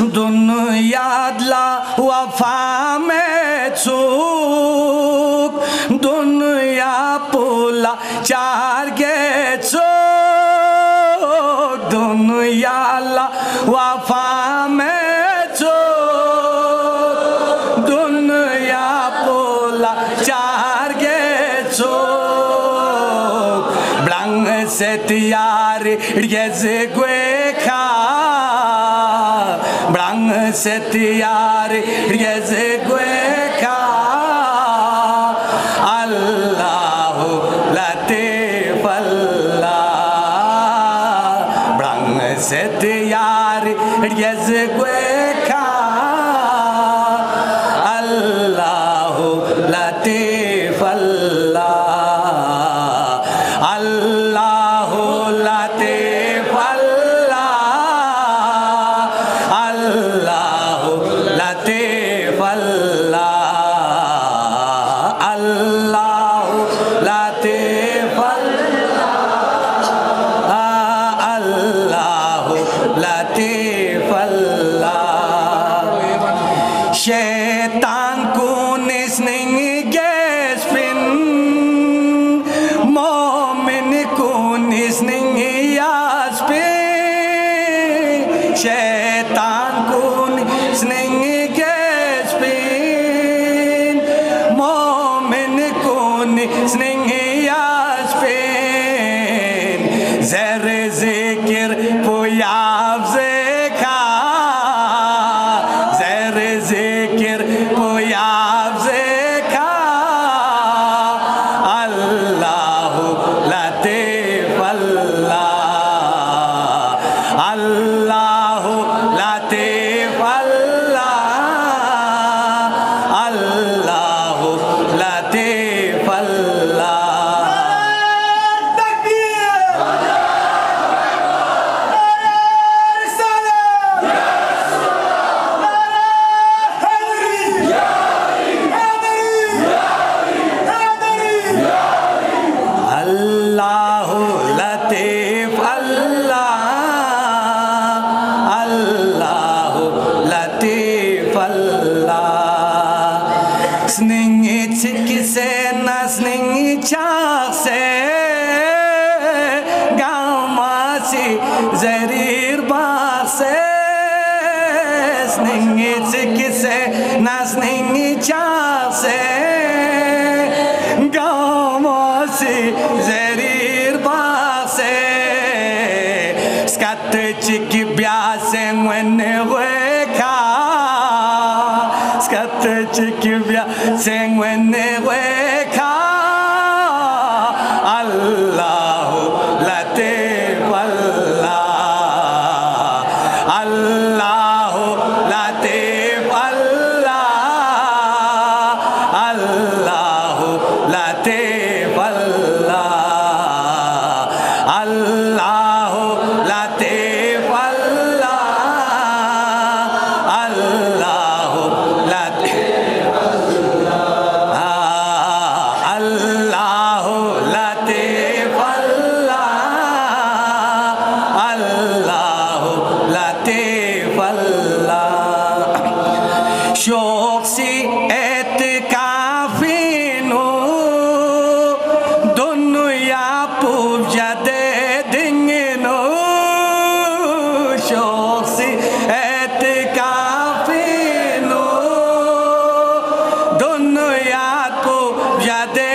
दुनियातला वफा में चूक दुनिया पुला चार गे चूक दुनियाला वफा में चूक दुनिया पुला चार गे चूक ब्लंग से तैयार ये ज़िगवे खा ब्लंग से तैयार ये ज़िगवे खा अल्लाह लतीफ़ अल्लाह ब्लंग से तैयार ये ज़िगवे खा अल्लाह लतीफ़ अल्लाह अल्लाह लतीफ़ अल्लाह अल्लाह लतीफ़ अल्लाह अल्लाह लतीफ़ अल्लाह अल्लाह लतीफ़ अल्लाह शैतान को निस्नेंगे गैस्पिन मोमिन को निस्नेंगे यास्पिन शैतान को निस्नेंगे गैस्पिन मोमिन को निस्नेंगे यास्पिन ज़रे ज़िक्र पुयाब ज़ेखा ज़रे ज़िक्र पुयाब ज़ेखा अल्लाह लतीफ़ अल्लाह अल्लाह लतीफ़ अल्लाह अल्लाह लतीफ़ अल्लाह अल्लाह लतीफ़ अल्लाह अल्लाह लतीफ़ अल्लाह स्नेंगे चिकिसे न स्नेंगे चासे गामासी ज़रीर बासे स्नेंगे चिकिसे न स्नेंगे चासे गामासी ज़रीर बासे स्कत चिकी ब्यासे वने वेखा स्कत चिकी ब्यासे वने वेखा अल्लाह लतीफ़ अल्लाह अल्लाह लतीफ़ अल्लाह अल्लाह लतीफ़ अल्लाह अल्लाह लतीफ़ अल्लाह अल्लाह लतीफ़ अल्लाह लतीफ़ अल्लाह अल्लाह लतीफ़ अल्लाह शौक़ सी एतकाफ़िनो दुनिया पूजा दे दिंगनो शौक़ सी एतकाफ़िनो दुनिया पूजा दे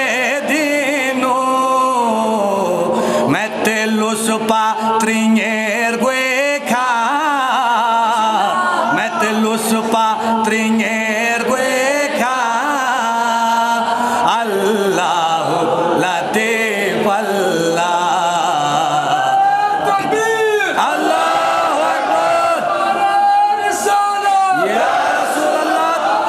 दिनो मैं तेलो सुपा त्रिंगर गुएखा मैं तेलो सुपा त्रिंगर गुएखा अल्लाह लतीफ़ अल्लाह अल्लाह अकबर या रसूल अल्लाह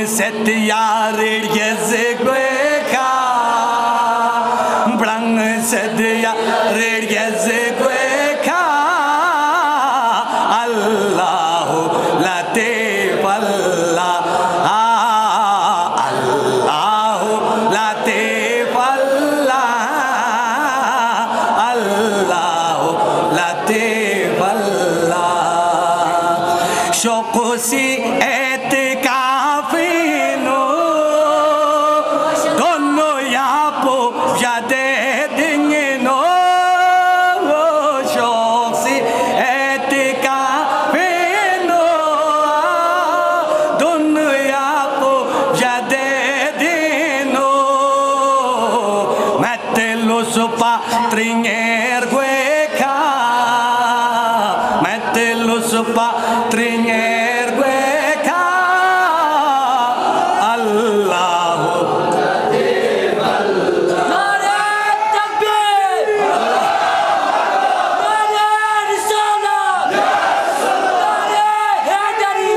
set yar gezegweka Brang set yar gezegweka Allahu latif Allah Allahu latif Allah Allahu latif Allah Shokusi Patringer gueca, mettelus patringer gueca, Allahu Nare takbir, Nare risalah, Nare Haidari,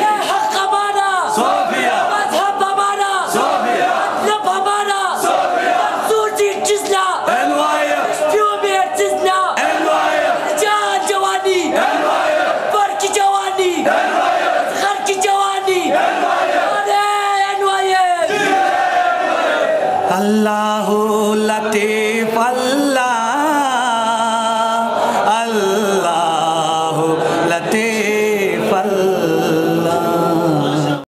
Ya haqq mana, Sofia, madhab mana, Sofia, matlab mana, Sofia, surji jizla. Allahu latif Allah